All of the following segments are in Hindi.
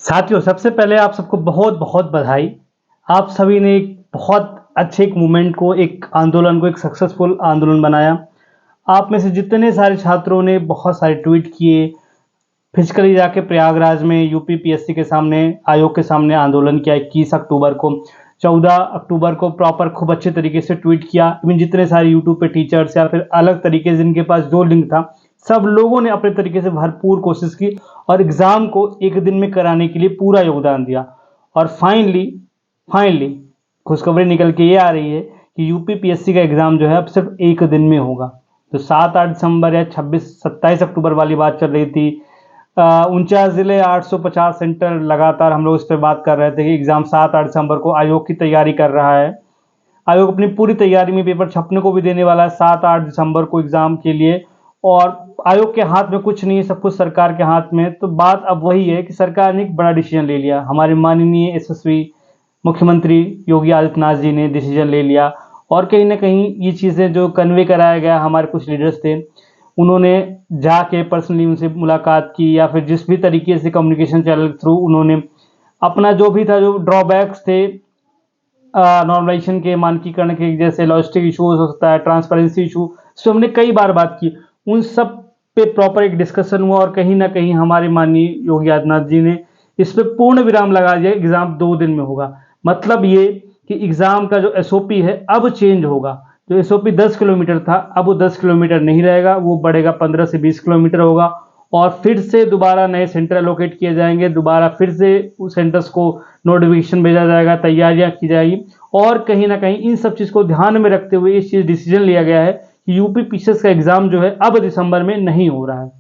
साथियों, सबसे पहले आप सबको बहुत बहुत बधाई। आप सभी ने एक बहुत अच्छे एक मूवमेंट को, एक आंदोलन को एक सक्सेसफुल आंदोलन बनाया। आप में से जितने सारे छात्रों ने बहुत सारे ट्वीट किए, फिजिकली जाके प्रयागराज में यूपी पीएससी के सामने, आयोग के सामने आंदोलन किया 21 अक्टूबर को। 14 अक्टूबर को प्रॉपर खूब अच्छे तरीके से ट्वीट किया। इवन जितने सारे यूट्यूब पे टीचर्स या फिर अलग तरीके से जिनके पास जो लिंक था, सब लोगों ने अपने तरीके से भरपूर कोशिश की और एग्ज़ाम को एक दिन में कराने के लिए पूरा योगदान दिया। और फाइनली फाइनली खुशखबरी निकल के ये आ रही है कि यूपी पीएससी का एग्ज़ाम जो है अब सिर्फ एक दिन में होगा। तो 7-8 दिसंबर या 26-27 अक्टूबर वाली बात चल रही थी। 49 ज़िले, 850 सेंटर, लगातार हम लोग इस पर बात कर रहे थे कि एग्ज़ाम 7-8 दिसंबर को आयोग की तैयारी कर रहा है। आयोग अपनी पूरी तैयारी में, पेपर छपने को भी देने वाला है 7-8 दिसंबर को एग्ज़ाम के लिए। और आयोग के हाथ में कुछ नहीं है, सब कुछ सरकार के हाथ में। तो बात अब वही है कि सरकार ने एक बड़ा डिसीजन ले लिया। हमारे माननीय यशस्वी मुख्यमंत्री योगी आदित्यनाथ जी ने डिसीजन ले लिया। और कहीं ना कहीं ये चीज़ें जो कन्वे कराया गया, हमारे कुछ लीडर्स थे, उन्होंने जाके पर्सनली उनसे मुलाकात की या फिर जिस भी तरीके से कम्युनिकेशन चैनल थ्रू उन्होंने अपना जो भी था, जो ड्रॉबैक्स थे नॉर्मलाइजेशन के, मानकीकरण के, जैसे लॉजिस्टिक इशूज हो सकता है, ट्रांसपेरेंसी इशू, इस पर हमने कई बार बात की। उन सब पे प्रॉपर एक डिस्कशन हुआ और कहीं ना कहीं हमारे माननीय योगी आदित्यनाथ जी ने इस पे पूर्ण विराम लगा दिया। एग्जाम 2 दिन में होगा। मतलब ये कि एग्जाम का जो एसओपी है अब चेंज होगा। जो एसओपी 10 किलोमीटर था, अब वो 10 किलोमीटर नहीं रहेगा, वो बढ़ेगा 15 से 20 किलोमीटर होगा। और फिर से दोबारा नए सेंटर एलोकेट किए जाएंगे, दोबारा फिर से उस सेंटर्स को नोटिफिकेशन भेजा जाएगा, तैयारियां की जाएगी। और कहीं ना कहीं इन सब चीज़ को ध्यान में रखते हुए इस चीज़ डिसीजन लिया गया है कि यूपी पीसीएस का एग्जाम जो है अब दिसंबर में नहीं हो रहा है।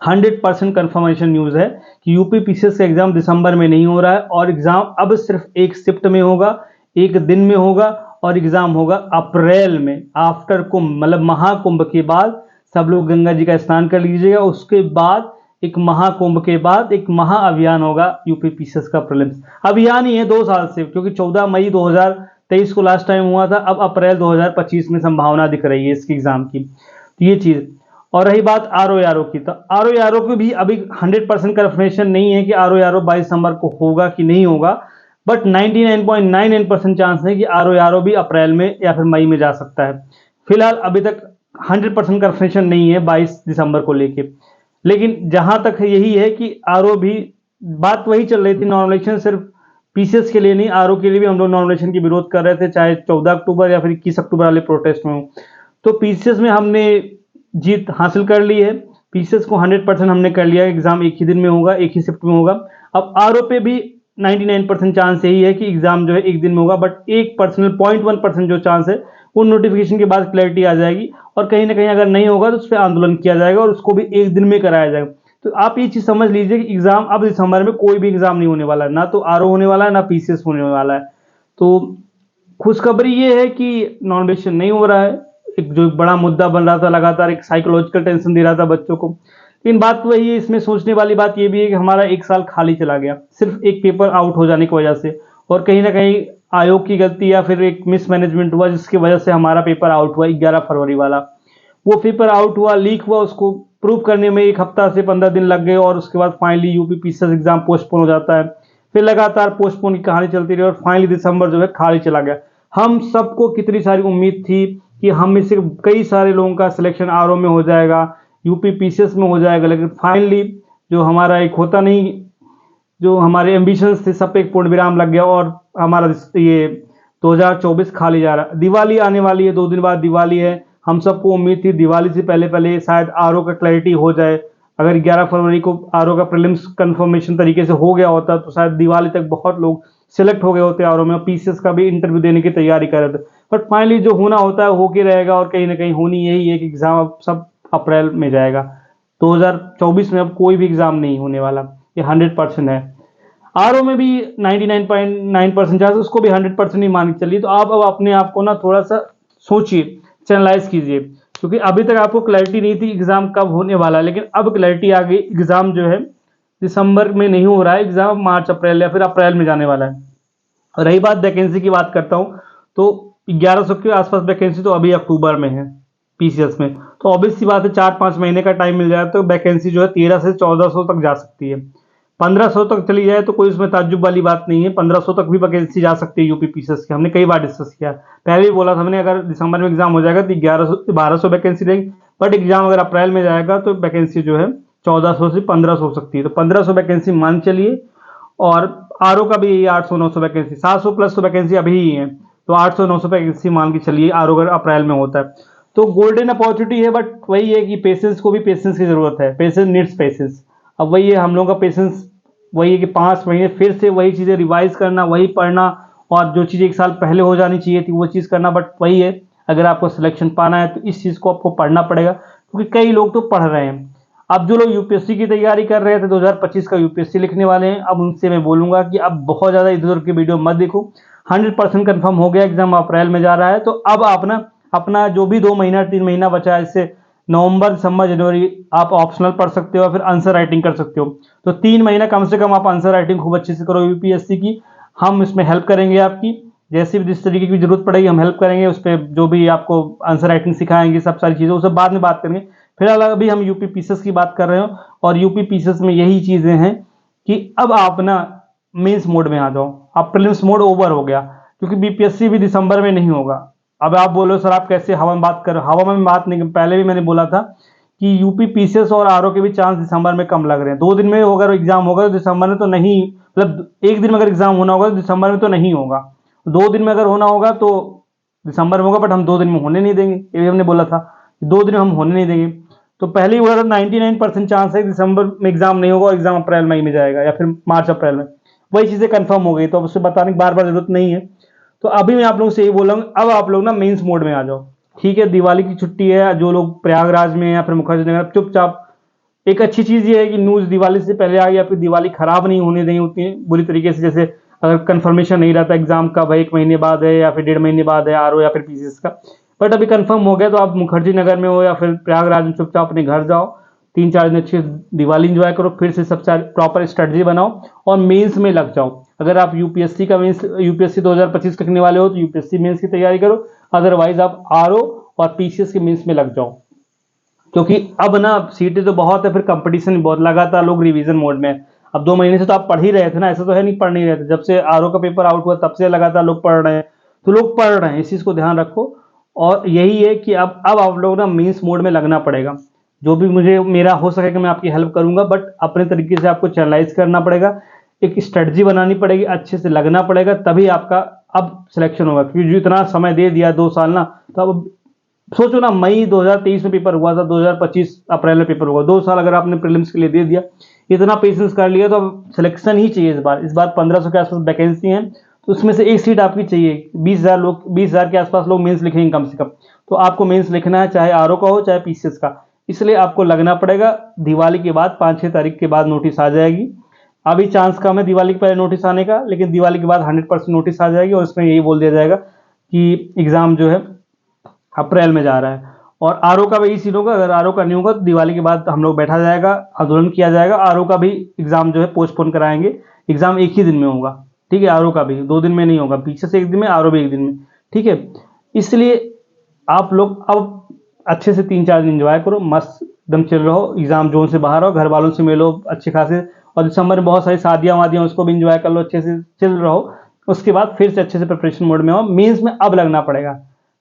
100% कंफर्मेशन न्यूज़ है कि यूपी पीसीएस का एग्जाम दिसंबर में नहीं हो रहा है और एग्जाम अब सिर्फ एक शिफ्ट में होगा, एक दिन में होगा। और एग्जाम होगा अप्रैल में, आफ्टर कुंभ, मतलब महाकुंभ के बाद। सब लोग गंगा जी का स्नान कर लीजिएगा। उसके बाद एक महाकुंभ के बाद एक महाअभियान होगा यूपी पीसीएस का प्रीलिम्स। अभियान ही है 2 साल से, क्योंकि 14 मई 2023 को लास्ट टाइम हुआ था। अब अप्रैल 2025 में संभावना दिख रही है इसके एग्जाम की। तो ये चीज़। और रही बात आरओ की, तो आरओ की भी अभी 100% कंफर्मेशन नहीं है कि आरओ 22 दिसंबर को होगा कि नहीं होगा। बट 99.99% चांस है कि आरओ भी अप्रैल में या फिर मई में जा सकता है। फिलहाल अभी तक 100% कंफर्मेशन नहीं है 22 दिसंबर को लेके। लेकिन जहां तक है यही है कि आरओ भी, बात वही चल रही थी, नॉर्मलाइजेशन सिर्फ पीसीएस के लिए नहीं, आरओ के लिए भी हम लोग नॉर्मलाइजेशन की विरोध कर रहे थे, चाहे 14 अक्टूबर या फिर 21 अक्टूबर वाले प्रोटेस्ट में हो। तो पीसीएस में हमने जीत हासिल कर ली है। पीसीएस को 100% हमने कर लिया। एग्जाम एक ही दिन में होगा, एक ही शिफ्ट में होगा। अब आरओ पे भी 99% चांस यही है कि एग्जाम जो है एक दिन में होगा। बट 1% 0.1% जो चांस है, वो नोटिफिकेशन के बाद क्लैरिटी आ जाएगी। और कहीं ना कहीं अगर नहीं होगा तो उस पर आंदोलन किया जाएगा और उसको भी एक दिन में कराया जाएगा। तो आप ये चीज समझ लीजिए कि एग्जाम अब दिसंबर में कोई भी एग्जाम नहीं होने वाला है, ना तो आरओ होने वाला है, ना पीसीएस होने वाला है। तो खुशखबरी ये है कि नॉमिनेशन नहीं हो रहा है। एक जो बड़ा मुद्दा बन रहा था, लगातार एक साइकोलॉजिकल टेंशन दे रहा था बच्चों को। लेकिन बात वही है, इसमें सोचने वाली बात ये भी है कि हमारा एक साल खाली चला गया सिर्फ एक पेपर आउट हो जाने की वजह से। और कहीं ना कहीं आयोग की गलती या फिर एक मिसमैनेजमेंट हुआ, जिसकी वजह से हमारा पेपर आउट हुआ 11 फरवरी वाला। वो पेपर आउट हुआ, लीक हुआ, उसको प्रूव करने में 1 हफ्ता से 15 दिन लग गए। और उसके बाद finally UP PCS exam postpone हो जाता है। फिर लगातार पोस्टपोन की कहानी चलती रही और फाइनली दिसंबर जो है खाली चला गया। हम सबको कितनी सारी उम्मीद थी कि हम में से कई सारे लोगों का सिलेक्शन आरओ में हो जाएगा, यूपी पीसीएस में हो जाएगा। लेकिन फाइनली जो हमारा एक होता नहीं, जो हमारे एम्बिशंस थे, सब पे एक पूर्ण विराम लग गया और हमारा ये 2024 खाली जा रहा है। दिवाली आने वाली है, 2 दिन बाद दिवाली है। हम सबको उम्मीद थी दिवाली से पहले पहले शायद आरओ का क्लैरिटी हो जाए। अगर 11 फरवरी को आरओ का प्रीलिम्स कंफर्मेशन तरीके से हो गया होता तो शायद दिवाली तक बहुत लोग सिलेक्ट हो गए होते आरओ में, पीसीएस का भी इंटरव्यू देने की तैयारी कर रहे थे। बट फाइनली जो होना होता है होके रहेगा। और कहीं ना कहीं होनी यही है कि एग्जाम अब सब अप्रैल में जाएगा। 2024 में अब कोई भी एग्जाम नहीं होने वाला, ये 100% है। आरओ में भी 99.9% चांस, उसको भी 100% ही मान के चलिए। तो आप अब अपने आप को ना थोड़ा सा सोचिए, चैनलाइज कीजिए, क्योंकि अभी तक आपको क्लैरिटी नहीं थी एग्जाम कब होने वाला है। लेकिन अब क्लैरिटी आ गई। एग्जाम जो है दिसंबर में नहीं हो रहा है, एग्जाम मार्च अप्रैल या फिर अप्रैल में जाने वाला है। रही बात वैकेंसी की, बात करता हूँ तो 1100 के आसपास वैकेंसी तो अभी अक्टूबर में है पीसीएस में। तो ऑब्वियस सी बात है, 4-5 महीने का टाइम मिल जाए तो वैकेंसी जो है 1300 से 1400 तक जा सकती है। 1500 तक चली जाए तो कोई उसमें ताज्जुब वाली बात नहीं है। 1500 तक भी वैकेंसी जा सकती है यूपी पीसीएस की, हमने कई बार डिस्कस किया। पहले भी बोला था हमने, अगर दिसंबर में एग्जाम हो जाएगा तो 1200 वैकेंसी रहेगी, बट एग्जाम अगर अप्रैल में जाएगा तो वैकेंसी जो है 1400 से 1500 हो सकती है। तो 1500 वैकेंसी मान चलिए। और आरओ का भी यही 800-900 वैकेंसी, 700 प्लस तो वैकेंसी अभी ही है, तो 800-900 वैकेंसी मान के चलिए आरओ अगर अप्रैल में होता है तो गोल्डन अपॉर्चुनिटी है। बट वही है कि पेशेंस को भी पेशेंस की जरूरत है, पेशेंस नीड्स पेशेंस। अब वही है हम लोगों का पेशेंस, वही है कि 5 महीने फिर से वही चीज़ें रिवाइज करना, वही पढ़ना, और जो चीज़ 1 साल पहले हो जानी चाहिए थी वो चीज़ करना। बट वही है, अगर आपको सिलेक्शन पाना है तो इस चीज़ को आपको पढ़ना पड़ेगा, क्योंकि कई लोग तो पढ़ रहे हैं। अब जो लोग यूपीएससी की तैयारी कर रहे थे, 2025 का यूपीएससी लिखने वाले हैं, अब उनसे मैं बोलूंगा कि अब बहुत ज़्यादा इधर उधर की वीडियो मत देखो। 100% कन्फर्म हो गया एग्जाम अप्रैल में जा रहा है, तो अब आप ना अपना जो भी 2 महीना 3 महीना बचा है, इससे नवंबर दिसंबर जनवरी आप ऑप्शनल पढ़ सकते हो, फिर आंसर राइटिंग कर सकते हो। तो 3 महीना कम से कम आप आंसर राइटिंग खूब अच्छे से करो यूपीएससी की। हम इसमें हेल्प करेंगे आपकी, जैसी भी जिस तरीके की जरूरत पड़ेगी हम हेल्प करेंगे। उस पर जो भी आपको आंसर राइटिंग सिखाएंगे, सब सारी चीज़ें, उसे बाद में बात करेंगे। फिलहाल अभी हम यूपी पीसीएस की बात कर रहे हो, और यूपी पीसीएस में यही चीज़ें हैं कि अब आप ना मेंस मोड में आ जाओ। अब प्रीलिम्स मोड ओवर हो गया, क्योंकि बीपीएससी भी दिसंबर में नहीं होगा। अब आप बोलो सर आप कैसे हवा में बात कर, हवा में बात नहीं, पहले भी मैंने बोला था कि यूपी पीसीएस और आरओ के भी चांस दिसंबर में कम लग रहे हैं। 2 दिन में अगर एग्जाम होगा तो दिसंबर में तो नहीं, मतलब 1 दिन में अगर एग्जाम होना होगा तो दिसंबर में तो नहीं होगा। 2 दिन में अगर होना होगा तो दिसंबर में होगा, बट हम 2 दिन में होने नहीं देंगे, ये भी हमने बोला था, 2 दिन में हम होने नहीं देंगे। तो पहले ही बोला था 99% चांस है दिसंबर में एग्जाम नहीं होगा और एग्जाम अप्रैल मई में जाएगा, या फिर मार्च अप्रैल में। वही चीज़ें कंफर्म हो गई, तो अब उससे बताने की बार बार जरूरत नहीं है। तो अभी मैं आप लोगों से यही बोल रहा हूँ, अब आप लोग ना मेंस मोड में आ जाओ। ठीक है, दिवाली की छुट्टी है, जो लोग प्रयागराज में या फिर मुखर्जी नगर, चुपचाप। एक अच्छी चीज़ ये है कि न्यूज़ दिवाली से पहले आ गई, या फिर दिवाली खराब नहीं होने देंगे उतनी बुरी तरीके से। जैसे अगर कंफर्मेशन नहीं रहता एग्जाम का, भाई 1 महीने बाद है या फिर 1.5 महीने बाद है आरओ या फिर पीसीएस का, बट अभी कंफर्म हो गया, तो आप मुखर्जी नगर में हो या फिर प्रयागराज में चुपचाप अपने घर जाओ, 3-4 दिन अच्छी दिवाली इंजॉय करो, फिर से सब प्रॉपर स्ट्रेटजी बनाओ और मेंस में लग जाओ। अगर आप यूपीएससी का मेंस, यूपीएससी 2025 लिखने वाले हो तो यूपीएससी मेंस की तैयारी करो, अदरवाइज आप आरओ और पीसीएस के मेंस में लग जाओ। क्योंकि अब ना सीटें तो बहुत है, फिर कंपटीशन बहुत, लगातार लोग रिवीजन मोड में। अब 2 महीने से तो आप पढ़ ही रहे थे ना, ऐसा तो है नहीं पढ़ नहीं रहे थे। जब से आरओ का पेपर आउट हुआ तब से लगातार लोग पढ़ रहे हैं, तो लोग पढ़ रहे हैं, इस चीज़ को ध्यान रखो। और यही है कि अब आप लोग ना मेंस मोड में लगना पड़ेगा। जो भी मुझे मेरा हो सकेगा मैं आपकी हेल्प करूंगा, बट अपने तरीके से आपको चैनलाइज करना पड़ेगा, एक स्ट्रेटजी बनानी पड़ेगी, अच्छे से लगना पड़ेगा, तभी आपका अब सिलेक्शन होगा। क्योंकि जो इतना समय दे दिया 2 साल ना, तो अब सोचो ना, मई 2023 में पेपर हुआ था, 2025 अप्रैल में पेपर हुआ, 2 साल अगर आपने प्रीलिम्स के लिए दे दिया, इतना पेशेंस कर लिया, तो अब सिलेक्शन ही चाहिए। इस बार 1500 के आसपास वैकेंसी है, तो उसमें से एक सीट आपकी चाहिए। 20,000 के आसपास लोग मेंस लिखेंगे कम से कम, तो आपको मेंस लिखना है, चाहे आरओ का हो चाहे पीसीएस का। इसलिए आपको लगना पड़ेगा। दिवाली के बाद 5-6 तारीख के बाद नोटिस आ जाएगी। अभी चांस कम है दिवाली के पहले नोटिस आने का, लेकिन दिवाली के बाद 100% नोटिस आ जाएगी, और उसमें यही बोल दिया जाएगा कि एग्जाम जो है अप्रैल में जा रहा है। और आरओ का भी यही सीन होगा, अगर आरओ का नहीं होगा तो दिवाली के बाद हम लोग बैठा जाएगा, आंदोलन किया जाएगा। आरओ का भी एग्जाम जो है पोस्टपोन कराएंगे, एग्जाम एक ही दिन में होगा। ठीक है, आरओ का भी 2 दिन में नहीं होगा, पीछे से 1 दिन में, आरओ भी 1 दिन में। ठीक है, इसलिए आप लोग अब अच्छे से 3-4 दिन इंजॉय करो, मस्त एकदम चिल रहो, एग्जाम जोन से बाहर आओ, घर वालों से मिलो अच्छे खासे, और दिसंबर में बहुत सारी शादियां वादियां, उसको भी इंजॉय कर लो, अच्छे से चिल रहो। उसके बाद फिर से अच्छे से प्रिपरेशन मोड में आओ, मेंस में अब लगना पड़ेगा।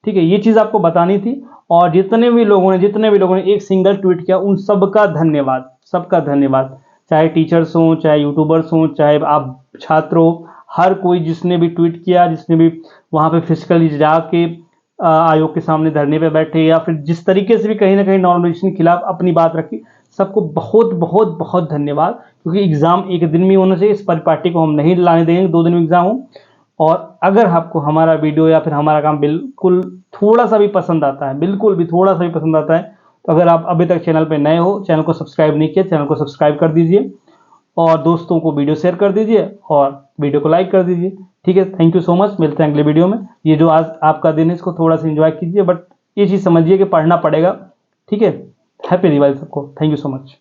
ठीक है, ये चीज़ आपको बतानी थी। और जितने भी लोगों ने एक सिंगल ट्वीट किया, उन सबका धन्यवाद, सबका धन्यवाद। चाहे टीचर्स हों, चाहे यूट्यूबर्स हों, चाहे आप छात्र हो, हर कोई जिसने भी ट्वीट किया, जिसने भी वहाँ पे फिजिकली जाके आयोग के सामने धरने पे बैठे, या फिर जिस तरीके से भी कहीं ना कहीं नॉर्मलाइजेशन के खिलाफ अपनी बात रखी, सबको बहुत बहुत बहुत धन्यवाद। क्योंकि एग्जाम एक दिन में होना चाहिए, इस परिपाटी को हम नहीं लाने देंगे 2 दिन में एग्जाम हो। और अगर आपको हमारा वीडियो या फिर हमारा काम बिल्कुल थोड़ा सा भी पसंद आता है, बिल्कुल भी थोड़ा सा भी पसंद आता है, तो अगर आप अभी तक चैनल पे नए हो, चैनल को सब्सक्राइब नहीं किया, चैनल को सब्सक्राइब कर दीजिए, और दोस्तों को वीडियो शेयर कर दीजिए, और वीडियो को लाइक कर दीजिए। ठीक है, थैंक यू सो मच, मिलते हैं अगले वीडियो में। ये जो आज आपका दिन है, इसको थोड़ा सा एंजॉय कीजिए, बट ये चीज़ समझिए कि पढ़ना पड़ेगा। ठीक है, हैप्पी दिवाली सबको, थैंक यू सो मच।